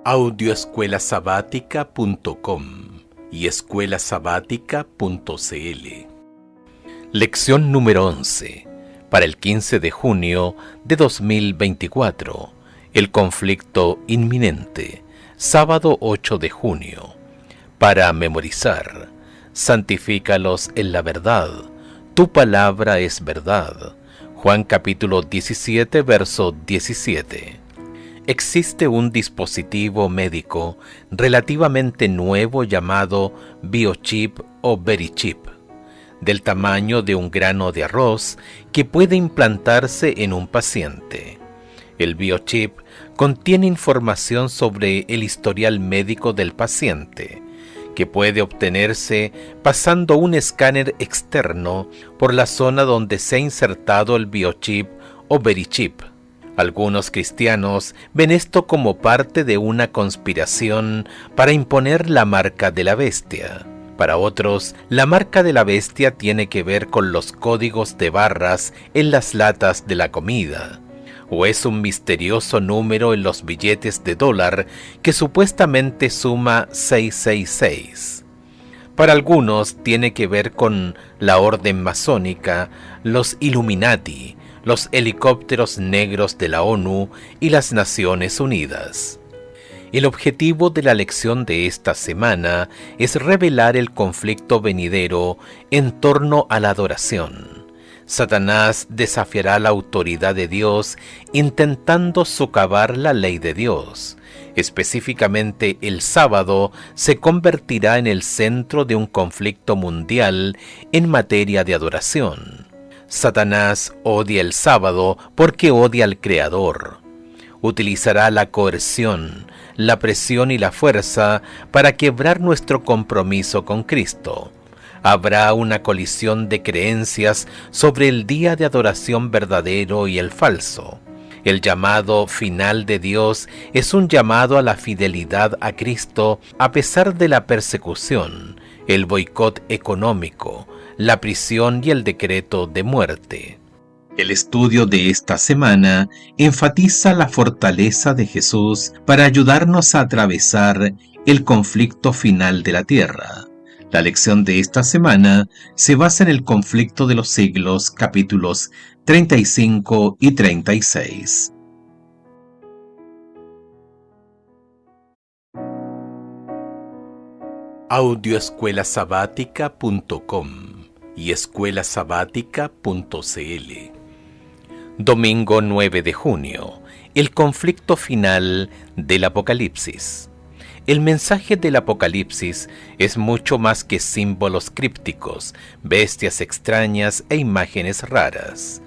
Audioescuelasabática.com y escuelasabática.cl. Lección número 11, para el 15 de junio de 2024, el conflicto inminente, sábado 8 de junio. Para memorizar, santifícalos en la verdad, tu palabra es verdad. Juan capítulo 17, verso 17. Existe un dispositivo médico relativamente nuevo llamado biochip o verichip, del tamaño de un grano de arroz, que puede implantarse en un paciente. El biochip contiene información sobre el historial médico del paciente, que puede obtenerse pasando un escáner externo por la zona donde se ha insertado el biochip o verichip. Algunos cristianos ven esto como parte de una conspiración para imponer la marca de la bestia. Para otros, la marca de la bestia tiene que ver con los códigos de barras en las latas de la comida, o es un misterioso número en los billetes de dólar que supuestamente suma 666. Para algunos tiene que ver con la orden masónica, los Illuminati, los helicópteros negros de la ONU y las Naciones Unidas. El objetivo de la lección de esta semana es revelar el conflicto venidero en torno a la adoración. Satanás desafiará la autoridad de Dios intentando socavar la ley de Dios. Específicamente, el sábado se convertirá en el centro de un conflicto mundial en materia de adoración. Satanás odia el sábado porque odia al Creador. Utilizará la coerción, la presión y la fuerza para quebrar nuestro compromiso con Cristo. Habrá una colisión de creencias sobre el día de adoración verdadero y el falso. El llamado final de Dios es un llamado a la fidelidad a Cristo a pesar de la persecución, el boicot económico, la prisión y el decreto de muerte. El estudio de esta semana enfatiza la fortaleza de Jesús para ayudarnos a atravesar el conflicto final de la tierra. La lección de esta semana se basa en el conflicto de los siglos, capítulos 35 y 36. Audioescuelasabática.com y escuelasabática.cl. Domingo 9 de junio, el conflicto final del Apocalipsis. El mensaje del Apocalipsis es mucho más que símbolos crípticos, bestias extrañas e imágenes raras.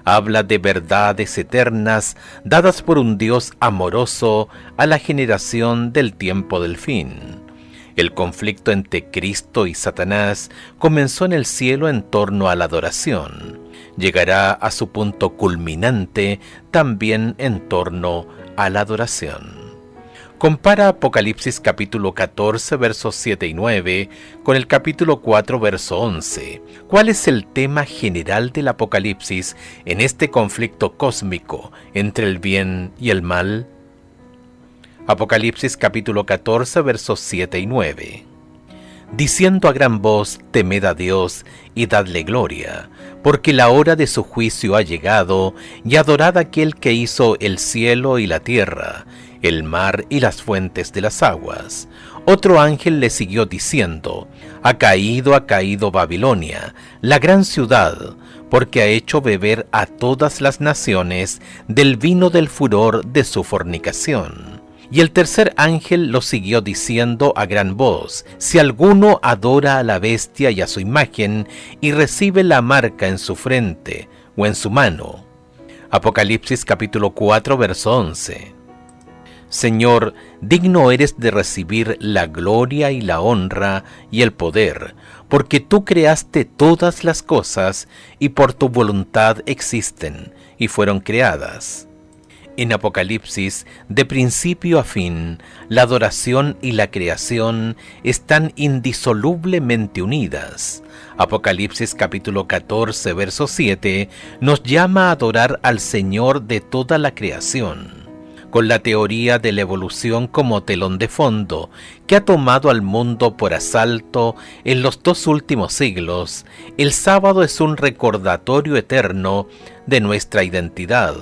Habla de verdades eternas dadas por un Dios amoroso a la generación del tiempo del fin. El conflicto entre Cristo y Satanás comenzó en el cielo en torno a la adoración. Llegará a su punto culminante también en torno a la adoración. Compara Apocalipsis capítulo 14 versos 7 y 9 con el capítulo 4 verso 11. ¿Cuál es el tema general del Apocalipsis en este conflicto cósmico entre el bien y el mal? Apocalipsis capítulo 14 versos 7 y 9. Diciendo a gran voz, temed a Dios y dadle gloria, porque la hora de su juicio ha llegado, y adorad a aquel que hizo el cielo y la tierra, el mar y las fuentes de las aguas. Otro ángel le siguió diciendo, ha caído Babilonia, la gran ciudad, porque ha hecho beber a todas las naciones del vino del furor de su fornicación. Y el tercer ángel lo siguió diciendo a gran voz, si alguno adora a la bestia y a su imagen, y recibe la marca en su frente o en su mano. Apocalipsis capítulo 4 verso 11. Señor, digno eres de recibir la gloria y la honra y el poder, porque tú creaste todas las cosas, y por tu voluntad existen y fueron creadas. En Apocalipsis, de principio a fin, la adoración y la creación están indisolublemente unidas. Apocalipsis capítulo 14, verso 7, nos llama a adorar al Señor de toda la creación. con la teoría de la evolución como telón de fondo que ha tomado al mundo por asalto en los 2 últimos siglos, el sábado es un recordatorio eterno de nuestra identidad.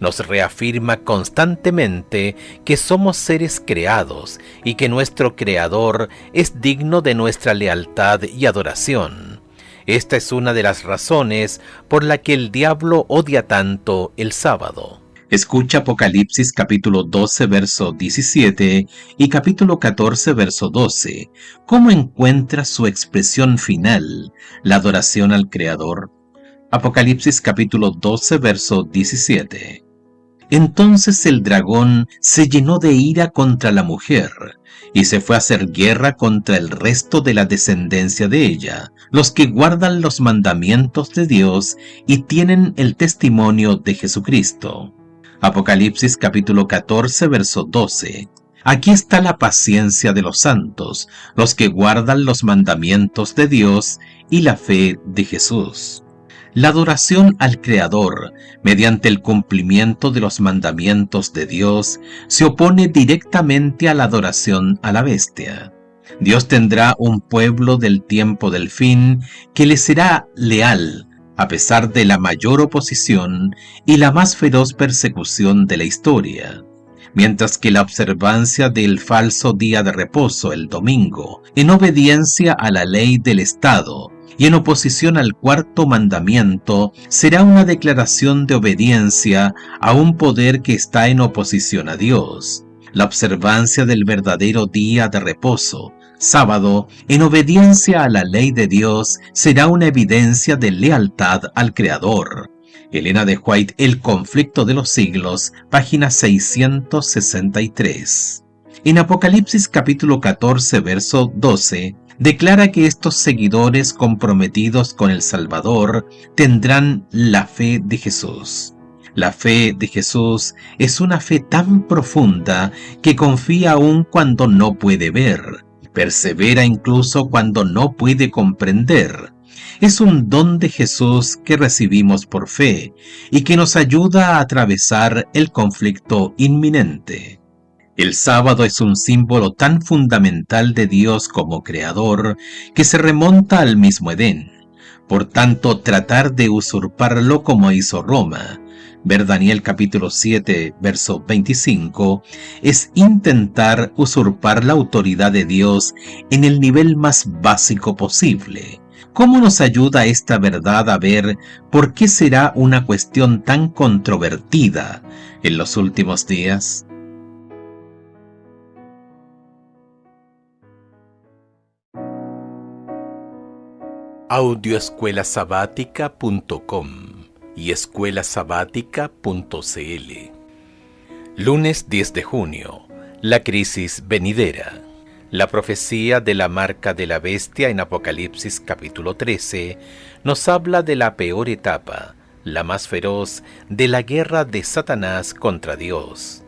Nos reafirma constantemente que somos seres creados y que nuestro Creador es digno de nuestra lealtad y adoración. Esta es una de las razones por la que el diablo odia tanto el sábado. Escucha Apocalipsis capítulo 12, verso 17 y capítulo 14, verso 12. ¿Cómo encuentra su expresión final, la adoración al Creador? Apocalipsis capítulo 12, verso 17. Entonces el dragón se llenó de ira contra la mujer, y se fue a hacer guerra contra el resto de la descendencia de ella, los que guardan los mandamientos de Dios y tienen el testimonio de Jesucristo. Apocalipsis capítulo 14, verso 12. Aquí está la paciencia de los santos, los que guardan los mandamientos de Dios y la fe de Jesús. La adoración al Creador, mediante el cumplimiento de los mandamientos de Dios, se opone directamente a la adoración a la bestia. Dios tendrá un pueblo del tiempo del fin que le será leal, a pesar de la mayor oposición y la más feroz persecución de la historia. Mientras que la observancia del falso día de reposo, el domingo, en obediencia a la ley del Estado y en oposición al 4º mandamiento, será una declaración de obediencia a un poder que está en oposición a Dios. La observancia del verdadero día de reposo, sábado, en obediencia a la ley de Dios, será una evidencia de lealtad al Creador. Elena de White, El conflicto de los siglos, página 663. En Apocalipsis capítulo 14, verso 12, declara que estos seguidores comprometidos con el Salvador tendrán la fe de Jesús. La fe de Jesús es una fe tan profunda que confía aún cuando no puede ver, persevera incluso cuando no puede comprender. Es un don de Jesús que recibimos por fe y que nos ayuda a atravesar el conflicto inminente. El sábado es un símbolo tan fundamental de Dios como Creador que se remonta al mismo Edén. Por tanto, tratar de usurparlo como hizo Roma, ver Daniel capítulo 7, verso 25, es intentar usurpar la autoridad de Dios en el nivel más básico posible. ¿Cómo nos ayuda esta verdad a ver por qué será una cuestión tan controvertida en los últimos días? Audioescuelasabática.com y escuelasabática.cl. Lunes 10 de junio. La crisis venidera. La profecía de la marca de la bestia en Apocalipsis capítulo 13 nos habla de la peor etapa, la más feroz, de la guerra de Satanás contra Dios.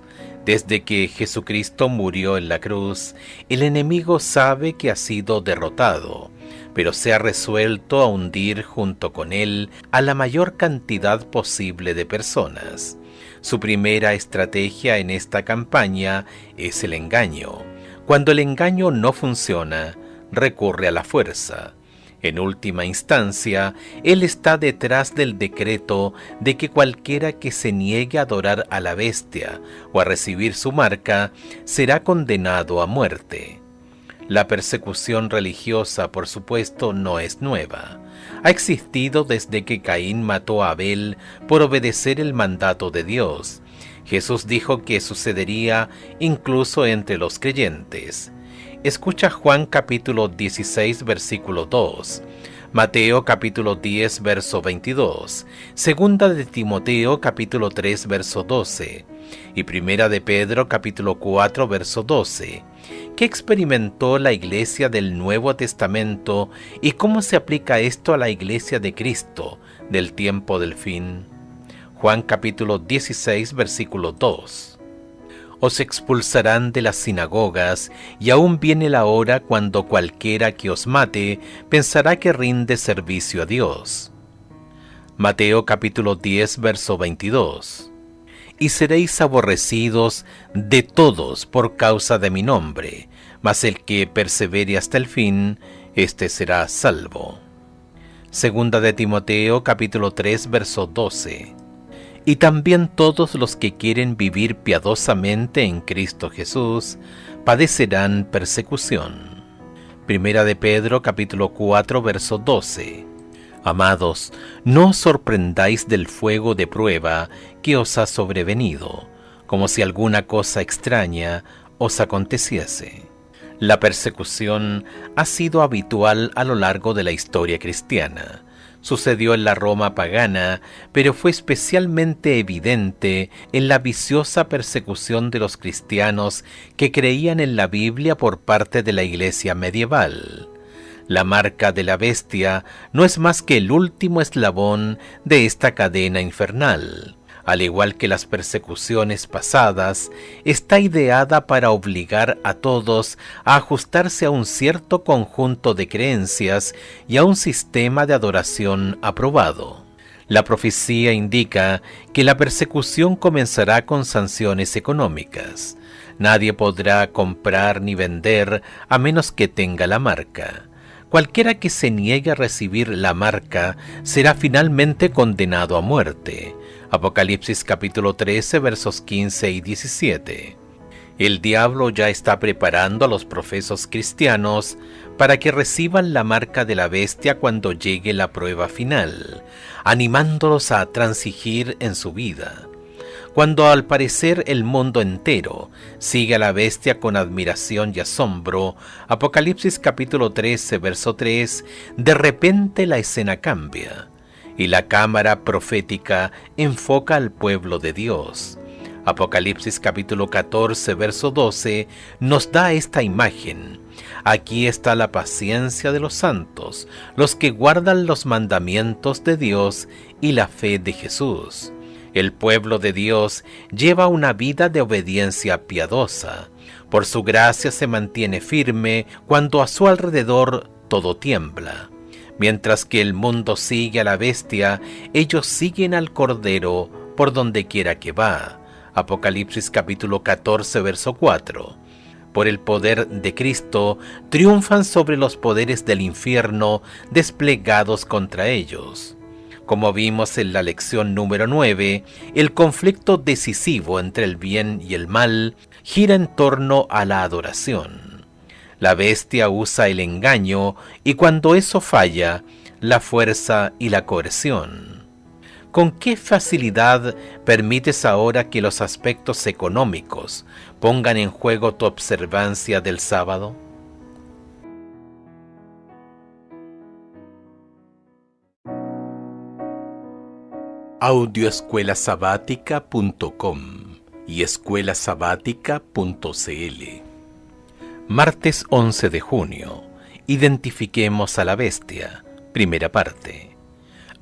Desde que Jesucristo murió en la cruz, el enemigo sabe que ha sido derrotado, pero se ha resuelto a hundir junto con él a la mayor cantidad posible de personas. Su primera estrategia en esta campaña es el engaño. Cuando el engaño no funciona, recurre a la fuerza. En última instancia, él está detrás del decreto de que cualquiera que se niegue a adorar a la bestia o a recibir su marca será condenado a muerte. La persecución religiosa, por supuesto, no es nueva. Ha existido desde que Caín mató a Abel por obedecer el mandato de Dios. Jesús dijo que sucedería incluso entre los creyentes. Escucha Juan capítulo 16, versículo 2, Mateo capítulo 10, verso 22, Segunda de Timoteo capítulo 3, verso 12 y Primera de Pedro capítulo 4, verso 12. ¿Qué experimentó la iglesia del Nuevo Testamento y cómo se aplica esto a la iglesia de Cristo del tiempo del fin? Juan capítulo 16, versículo 2. Os expulsarán de las sinagogas, y aún viene la hora cuando cualquiera que os mate pensará que rinde servicio a Dios. Mateo capítulo 10, verso 22. y seréis aborrecidos de todos por causa de mi nombre, mas el que persevere hasta el fin, éste será salvo. Segunda de Timoteo, capítulo 3, verso 12. Y también todos los que quieren vivir piadosamente en Cristo Jesús padecerán persecución. Primera de Pedro, capítulo 4, verso 12. Amados, no os sorprendáis del fuego de prueba que os ha sobrevenido, como si alguna cosa extraña os aconteciese. La persecución ha sido habitual a lo largo de la historia cristiana. Sucedió en la Roma pagana, pero fue especialmente evidente en la viciosa persecución de los cristianos que creían en la Biblia por parte de la Iglesia medieval. La marca de la bestia no es más que el último eslabón de esta cadena infernal. Al igual que las persecuciones pasadas, está ideada para obligar a todos a ajustarse a un cierto conjunto de creencias y a un sistema de adoración aprobado. La profecía indica que la persecución comenzará con sanciones económicas. Nadie podrá comprar ni vender a menos que tenga la marca. Cualquiera que se niegue a recibir la marca será finalmente condenado a muerte. Apocalipsis capítulo 13, versos 15 y 17. El diablo ya está preparando a los profesos cristianos para que reciban la marca de la bestia cuando llegue la prueba final, animándolos a transigir en su vida. Cuando al parecer el mundo entero sigue a la bestia con admiración y asombro, Apocalipsis capítulo 13, verso 3, de repente la escena cambia y la cámara profética enfoca al pueblo de Dios. Apocalipsis capítulo 14, verso 12 nos da esta imagen. Aquí está la paciencia de los santos, los que guardan los mandamientos de Dios y la fe de Jesús. El pueblo de Dios lleva una vida de obediencia piadosa. Por su gracia se mantiene firme cuando a su alrededor todo tiembla. Mientras que el mundo sigue a la bestia, ellos siguen al Cordero por donde quiera que va. Apocalipsis capítulo 14, verso 4. Por el poder de Cristo, triunfan sobre los poderes del infierno desplegados contra ellos. Como vimos en la lección número 9, el conflicto decisivo entre el bien y el mal gira en torno a la adoración. La bestia usa el engaño y cuando eso falla, la fuerza y la coerción. ¿Con qué facilidad permites ahora que los aspectos económicos pongan en juego tu observancia del sábado? Audioescuelasabática.com y escuelasabática.cl. Martes 11 de junio. Identifiquemos a la bestia. Primera parte.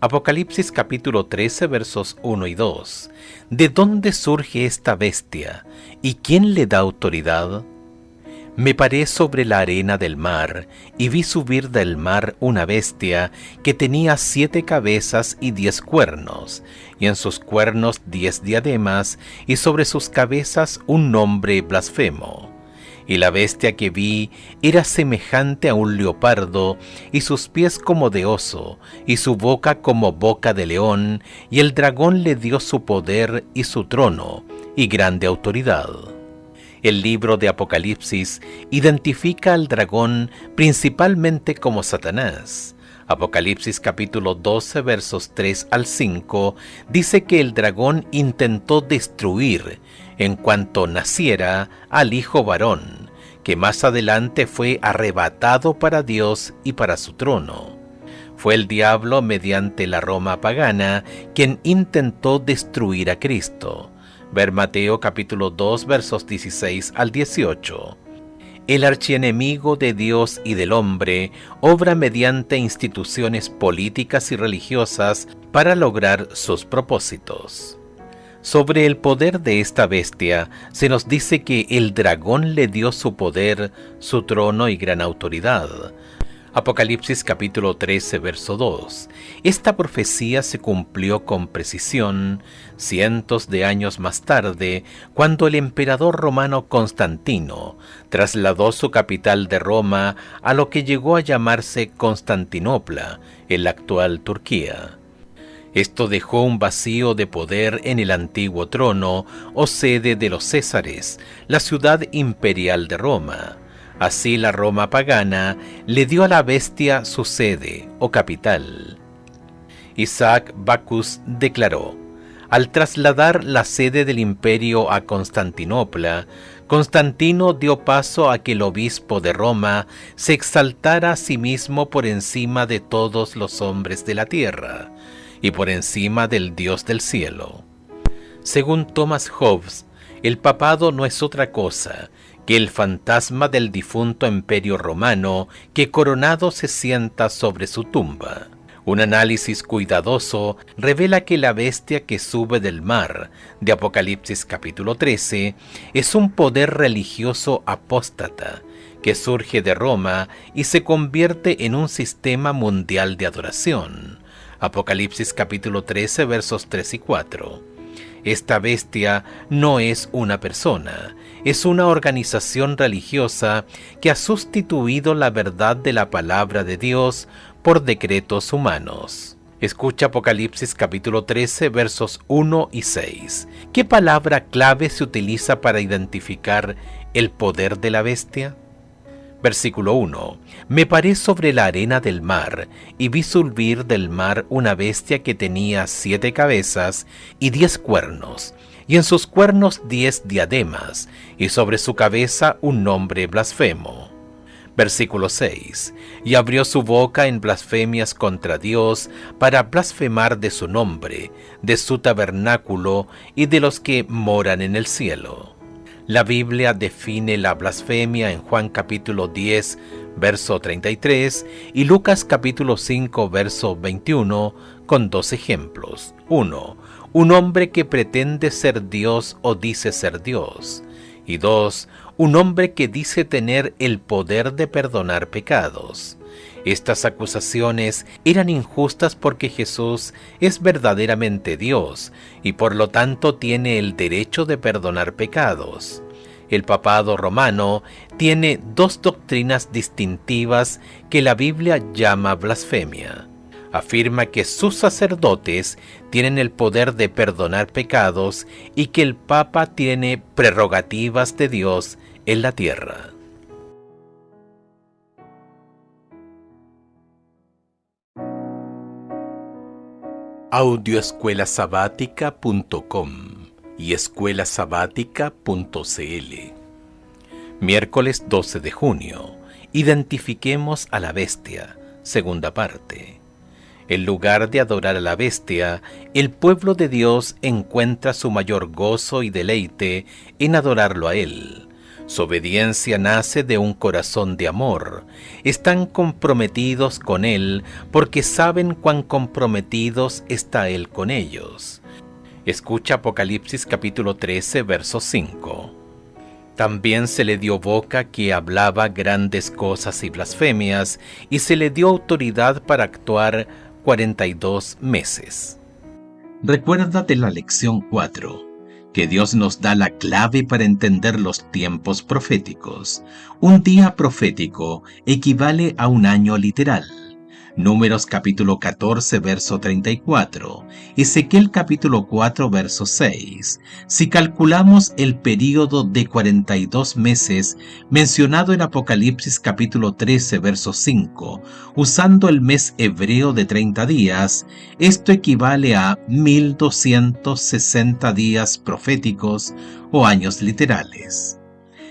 Apocalipsis capítulo 13, versos 1 y 2. ¿De dónde surge esta bestia? ¿Y quién le da autoridad? Me paré sobre la arena del mar, y vi subir del mar una bestia que tenía 7 cabezas y 10 cuernos, y en sus cuernos 10 diademas, y sobre sus cabezas un nombre blasfemo. Y la bestia que vi era semejante a un leopardo, y sus pies como de oso, y su boca como boca de león, y el dragón le dio su poder y su trono, y grande autoridad. El libro de Apocalipsis identifica al dragón principalmente como Satanás. Apocalipsis capítulo 12 versos 3 al 5 dice que el dragón intentó destruir, en cuanto naciera, al hijo varón, que más adelante fue arrebatado para Dios y para su trono. Fue el diablo mediante la Roma pagana quien intentó destruir a Cristo. Ver Mateo capítulo 2 versos 16 al 18. El archienemigo de Dios y del hombre obra mediante instituciones políticas y religiosas para lograr sus propósitos. Sobre el poder de esta bestia se nos dice que el dragón le dio su poder, su trono y gran autoridad. Apocalipsis capítulo 13, verso 2. Esta profecía se cumplió con precisión cientos de años más tarde, cuando el emperador romano Constantino trasladó su capital de Roma a lo que llegó a llamarse Constantinopla, en la actual Turquía. Esto dejó un vacío de poder en el antiguo trono o sede de los Césares, la ciudad imperial de Roma. Así la Roma pagana le dio a la bestia su sede o capital. Isaac Bacchus declaró: al trasladar la sede del imperio a Constantinopla, Constantino dio paso a que el obispo de Roma se exaltara a sí mismo por encima de todos los hombres de la tierra y por encima del Dios del cielo. Según Thomas Hobbes, el papado no es otra cosa que el fantasma del difunto imperio romano que coronado se sienta sobre su tumba. Un análisis cuidadoso revela que la bestia que sube del mar, de Apocalipsis capítulo 13, es un poder religioso apóstata que surge de Roma y se convierte en un sistema mundial de adoración. Apocalipsis capítulo 13, versos 3 y 4. Esta bestia no es una persona, es una organización religiosa que ha sustituido la verdad de la palabra de Dios por decretos humanos. Escucha Apocalipsis capítulo 13, versos 1 y 6. ¿Qué palabra clave se utiliza para identificar el poder de la bestia? Versículo 1. Me paré sobre la arena del mar, y vi surgir del mar una bestia que tenía 7 cabezas y 10 cuernos, y en sus cuernos 10 diademas, y sobre su cabeza un nombre blasfemo. Versículo 6. Y abrió su boca en blasfemias contra Dios, para blasfemar de su nombre, de su tabernáculo, y de los que moran en el cielo. La Biblia define la blasfemia en Juan capítulo 10, verso 33, y Lucas capítulo 5, verso 21, con 2 ejemplos. 1. Un hombre que pretende ser Dios o dice ser Dios. Y 2. Un hombre que dice tener el poder de perdonar pecados. Estas acusaciones eran injustas porque Jesús es verdaderamente Dios y por lo tanto tiene el derecho de perdonar pecados. El papado romano tiene 2 doctrinas distintivas que la Biblia llama blasfemia. Afirma que sus sacerdotes tienen el poder de perdonar pecados y que el Papa tiene prerrogativas de Dios en la tierra. Audioescuelasabática.com y escuelasabática.cl. Miércoles 12 de junio. Identifiquemos a la bestia. Segunda parte. En lugar de adorar a la bestia, el pueblo de Dios encuentra su mayor gozo y deleite en adorarlo a Él. Su obediencia nace de un corazón de amor. Están comprometidos con Él porque saben cuán comprometidos está Él con ellos. Escucha Apocalipsis capítulo 13, verso 5. También se le dio boca que hablaba grandes cosas y blasfemias, y se le dio autoridad para actuar 42 meses. Recuérdate la lección 4. Que Dios nos da la clave para entender los tiempos proféticos. Un día profético equivale a un año literal. Números capítulo 14, verso 34. Ezequiel capítulo 4, verso 6. Si calculamos el período de 42 meses mencionado en Apocalipsis capítulo 13, verso 5, usando el mes hebreo de 30 días, esto equivale a 1260 días proféticos o años literales.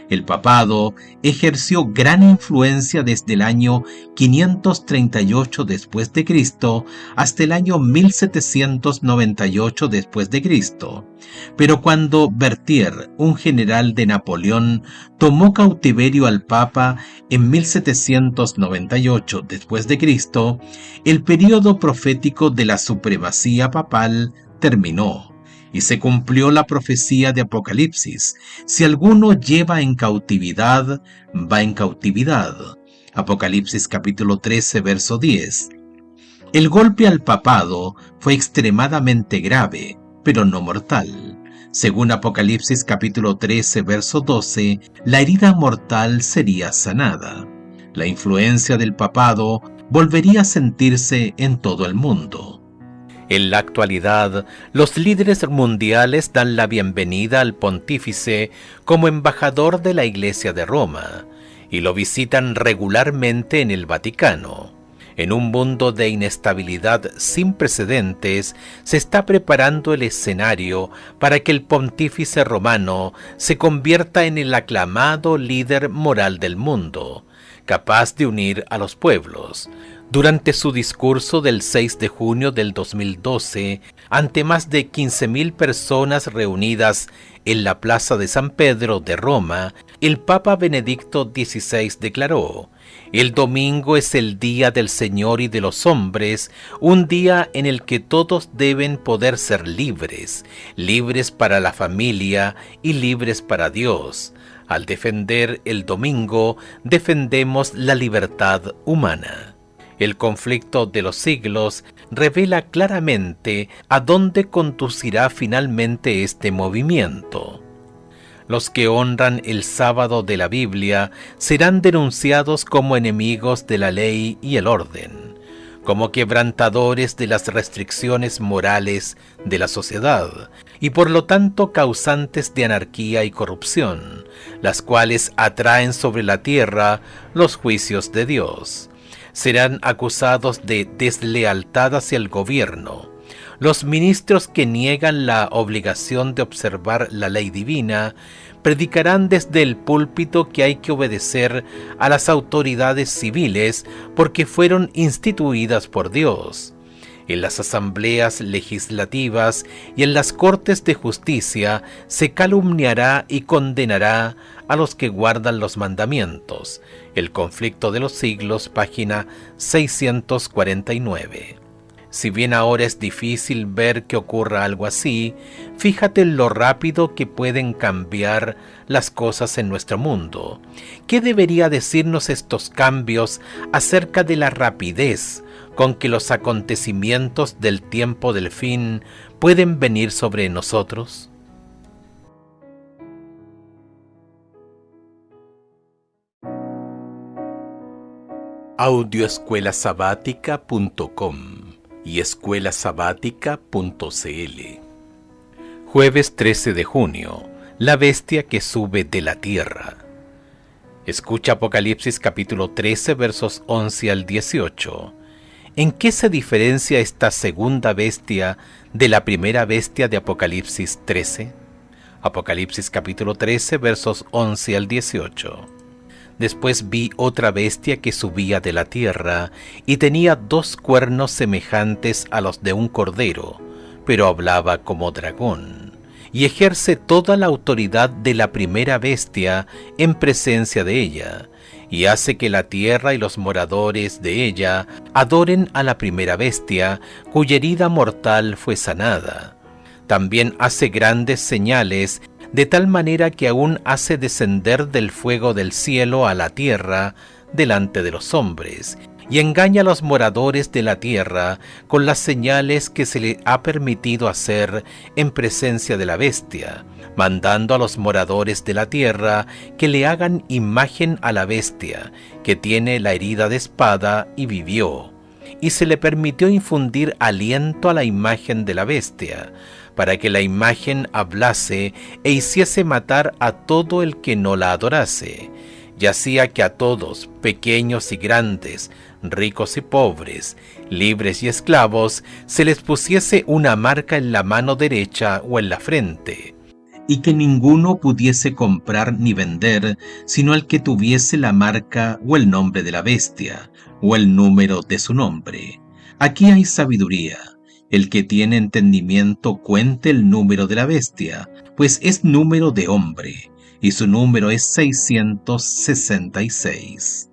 El papado ejerció gran influencia desde el año 538 después de Cristo hasta el año 1798 después de Cristo. Pero cuando Berthier, un general de Napoleón, tomó cautiverio al Papa en 1798 después de Cristo, el período profético de la supremacía papal terminó. Y se cumplió la profecía de Apocalipsis: si alguno lleva en cautividad, va en cautividad. Apocalipsis capítulo 13, verso 10. El golpe al papado fue extremadamente grave, pero no mortal. Según Apocalipsis capítulo 13, verso 12, la herida mortal sería sanada. La influencia del papado volvería a sentirse en todo el mundo. En la actualidad, los líderes mundiales dan la bienvenida al pontífice como embajador de la Iglesia de Roma y lo visitan regularmente en el Vaticano. En un mundo de inestabilidad sin precedentes, se está preparando el escenario para que el pontífice romano se convierta en el aclamado líder moral del mundo, capaz de unir a los pueblos. Durante su discurso del 6 de junio del 2012, ante más de 15.000 personas reunidas en la Plaza de San Pedro de Roma, el Papa Benedicto XVI declaró: «El domingo es el día del Señor y de los hombres, un día en el que todos deben poder ser libres, libres para la familia y libres para Dios. Al defender el domingo, defendemos la libertad humana». El conflicto de los siglos revela claramente a dónde conducirá finalmente este movimiento. Los que honran el sábado de la Biblia serán denunciados como enemigos de la ley y el orden, como quebrantadores de las restricciones morales de la sociedad, y por lo tanto causantes de anarquía y corrupción, las cuales atraen sobre la tierra los juicios de Dios. Serán acusados de deslealtad hacia el gobierno. Los ministros que niegan la obligación de observar la ley divina predicarán desde el púlpito que hay que obedecer a las autoridades civiles porque fueron instituidas por Dios. En las asambleas legislativas y en las cortes de justicia se calumniará y condenará a los que guardan los mandamientos. El conflicto de los siglos, página 649. Si bien ahora es difícil ver que ocurra algo así, fíjate en lo rápido que pueden cambiar las cosas en nuestro mundo. ¿Qué debería decirnos estos cambios acerca de la rapidez con que los acontecimientos del tiempo del fin pueden venir sobre nosotros? Audioescuelasabática.com y escuelasabática.cl. Jueves 13 de junio. La bestia que sube de la tierra. Escucha Apocalipsis capítulo 13 versos 11 al 18. ¿En qué se diferencia esta segunda bestia de la primera bestia de Apocalipsis 13? Apocalipsis capítulo 13 versos 11 al 18. Después vi otra bestia que subía de la tierra y tenía 2 cuernos semejantes a los de un cordero, pero hablaba como dragón, y ejerce toda la autoridad de la primera bestia en presencia de ella, y hace que la tierra y los moradores de ella adoren a la primera bestia, cuya herida mortal fue sanada. También hace grandes señales, de tal manera que aún hace descender del fuego del cielo a la tierra delante de los hombres, y engaña a los moradores de la tierra con las señales que se le ha permitido hacer en presencia de la bestia, mandando a los moradores de la tierra que le hagan imagen a la bestia, que tiene la herida de espada y vivió, y se le permitió infundir aliento a la imagen de la bestia, para que la imagen hablase e hiciese matar a todo el que no la adorase, y hacía que a todos, pequeños y grandes, ricos y pobres, libres y esclavos, se les pusiese una marca en la mano derecha o en la frente, y que ninguno pudiese comprar ni vender, sino el que tuviese la marca o el nombre de la bestia, o el número de su nombre. Aquí hay sabiduría. El que tiene entendimiento cuente el número de la bestia, pues es número de hombre, y su número es 666.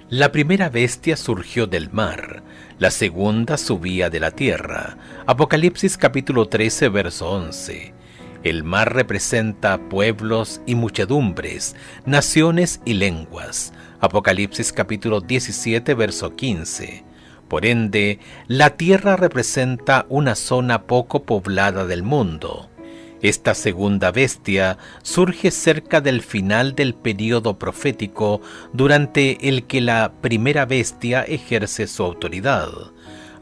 La primera bestia surgió del mar, la segunda subía de la tierra. Apocalipsis capítulo 13, verso 11. El mar representa pueblos y muchedumbres, naciones y lenguas. Apocalipsis capítulo 17, verso 15. Por ende, la tierra representa una zona poco poblada del mundo. Esta segunda bestia surge cerca del final del período profético durante el que la primera bestia ejerce su autoridad.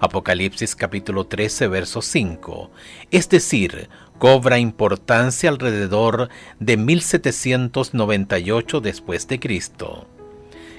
Apocalipsis capítulo 13, verso 5. Es decir, cobra importancia alrededor de 1798 después de Cristo.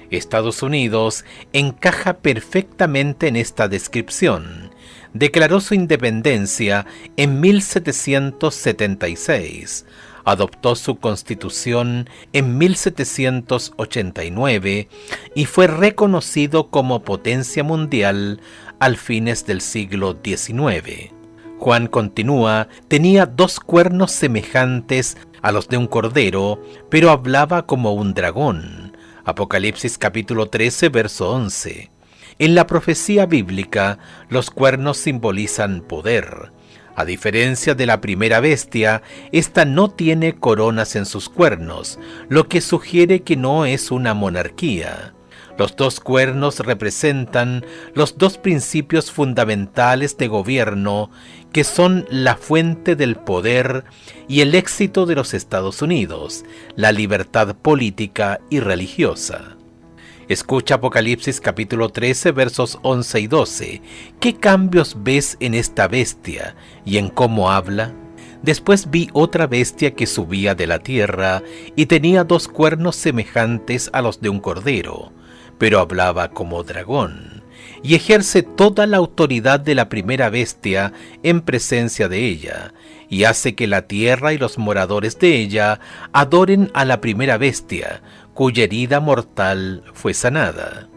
Estados Unidos encaja perfectamente en esta descripción. Declaró su independencia en 1776, adoptó su constitución en 1789 y fue reconocido como potencia mundial al fines del siglo XIX. Juan continúa, tenía 2 cuernos semejantes a los de un cordero, pero hablaba como un dragón. Apocalipsis capítulo 13, verso 11. En la profecía bíblica, los cuernos simbolizan poder. A diferencia de la primera bestia, esta no tiene coronas en sus cuernos, lo que sugiere que no es una monarquía. Los 2 cuernos representan los 2 principios fundamentales de gobierno, que son la fuente del poder y el éxito de los Estados Unidos, la libertad política y religiosa. Escucha Apocalipsis capítulo 13, versos 11 y 12. ¿Qué cambios ves en esta bestia y en cómo habla? Después vi otra bestia que subía de la tierra y tenía 2 cuernos semejantes a los de un cordero, pero hablaba como dragón, y ejerce toda la autoridad de la primera bestia en presencia de ella, y hace que la tierra y los moradores de ella adoren a la primera bestia, cuya herida mortal fue sanada.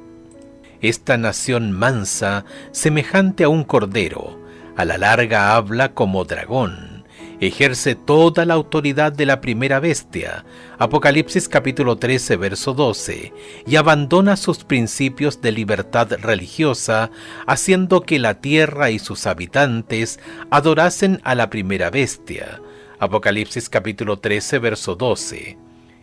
Esta nación mansa, semejante a un cordero, a la larga habla como dragón, ejerce toda la autoridad de la primera bestia, Apocalipsis capítulo 13, verso 12, y abandona sus principios de libertad religiosa, haciendo que la tierra y sus habitantes adorasen a la primera bestia, Apocalipsis capítulo 13, verso 12.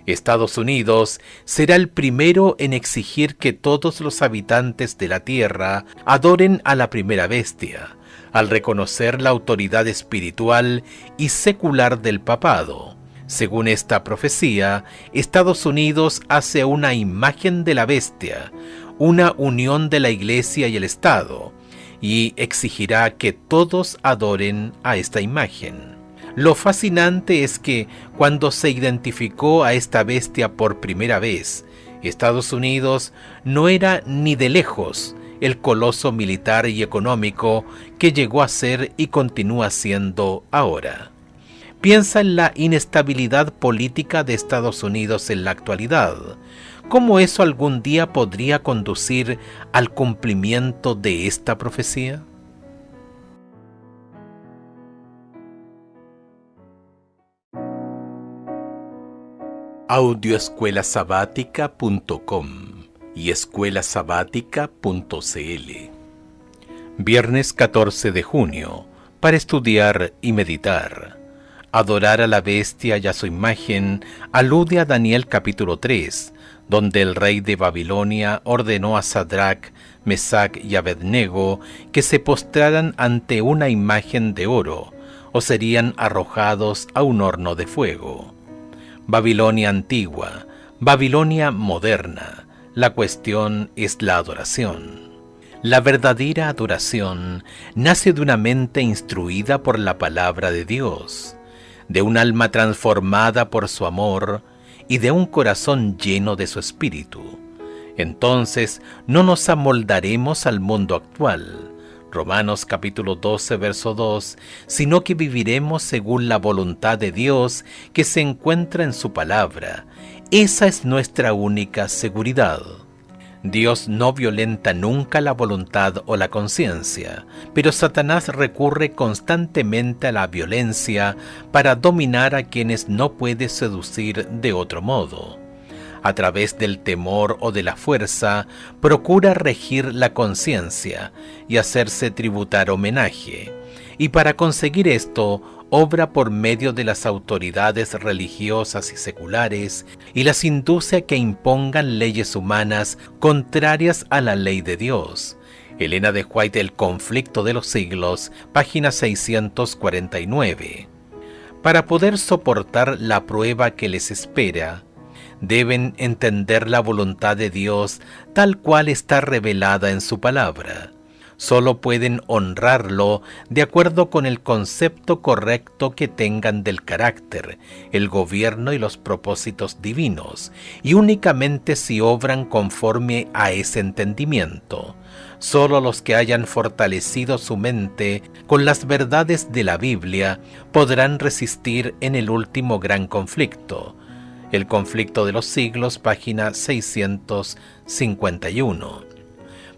Estados Unidos será el primero en exigir que todos los habitantes de la tierra adoren a la primera bestia, al reconocer la autoridad espiritual y secular del papado. Según esta profecía, Estados Unidos hace una imagen de la bestia, una unión de la Iglesia y el Estado, y exigirá que todos adoren a esta imagen. Lo fascinante es que cuando se identificó a esta bestia por primera vez, Estados Unidos no era ni de lejos el coloso militar y económico que llegó a ser y continúa siendo ahora. Piensa en la inestabilidad política de Estados Unidos en la actualidad. ¿Cómo eso algún día podría conducir al cumplimiento de esta profecía? Audioescuelasabática.com y escuelasabática.cl. Viernes 14 de junio, para estudiar y meditar. Adorar a la bestia y a su imagen alude a Daniel capítulo 3, donde el rey de Babilonia ordenó a Sadrach, Mesach y Abednego que se postraran ante una imagen de oro, o serían arrojados a un horno de fuego. Babilonia antigua, Babilonia moderna. La cuestión es la adoración. La verdadera adoración nace de una mente instruida por la palabra de Dios, de un alma transformada por su amor y de un corazón lleno de su espíritu. Entonces no nos amoldaremos al mundo actual, Romanos capítulo 12, verso 2, sino que viviremos según la voluntad de Dios que se encuentra en su palabra. Esa es nuestra única seguridad. Dios no violenta nunca la voluntad o la conciencia, pero Satanás recurre constantemente a la violencia para dominar a quienes no puede seducir de otro modo. A través del temor o de la fuerza, procura regir la conciencia y hacerse tributar homenaje, y para conseguir esto obra por medio de las autoridades religiosas y seculares y las induce a que impongan leyes humanas contrarias a la ley de Dios. Elena de White, El conflicto de los siglos, página 649. Para poder soportar la prueba que les espera, deben entender la voluntad de Dios tal cual está revelada en su palabra. Solo pueden honrarlo de acuerdo con el concepto correcto que tengan del carácter, el gobierno y los propósitos divinos, y únicamente si obran conforme a ese entendimiento. Solo los que hayan fortalecido su mente con las verdades de la Biblia podrán resistir en el último gran conflicto. El conflicto de los siglos, página 651.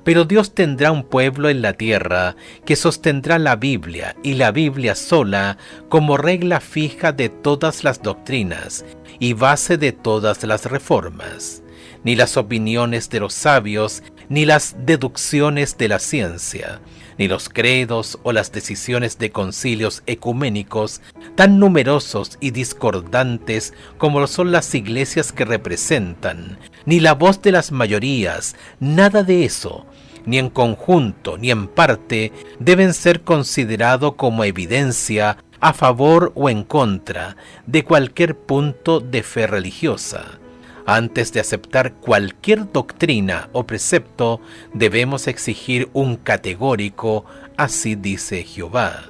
Pero Dios tendrá un pueblo en la tierra que sostendrá la Biblia y la Biblia sola como regla fija de todas las doctrinas y base de todas las reformas. Ni las opiniones de los sabios, ni las deducciones de la ciencia, ni los credos o las decisiones de concilios ecuménicos tan numerosos y discordantes como lo son las iglesias que representan, ni la voz de las mayorías, nada de eso, ni en conjunto ni en parte, deben ser considerado como evidencia a favor o en contra de cualquier punto de fe religiosa. Antes de aceptar cualquier doctrina o precepto, debemos exigir un categórico, así dice Jehová.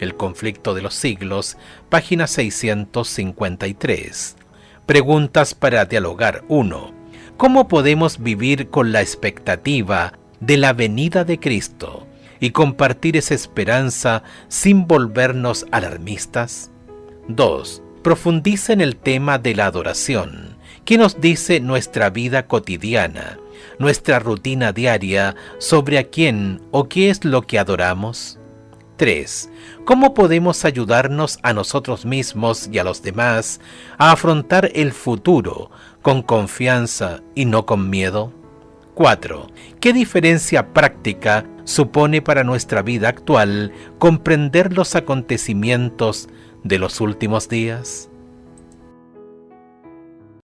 El conflicto de los siglos, página 653. Preguntas para dialogar. 1. ¿Cómo podemos vivir con la expectativa de la venida de Cristo y compartir esa esperanza sin volvernos alarmistas? 2. Profundiza en el tema de la adoración. ¿Qué nos dice nuestra vida cotidiana, nuestra rutina diaria sobre a quién o qué es lo que adoramos? 3. ¿Cómo podemos ayudarnos a nosotros mismos y a los demás a afrontar el futuro con confianza y no con miedo? 4. ¿Qué diferencia práctica supone para nuestra vida actual comprender los acontecimientos de los últimos días?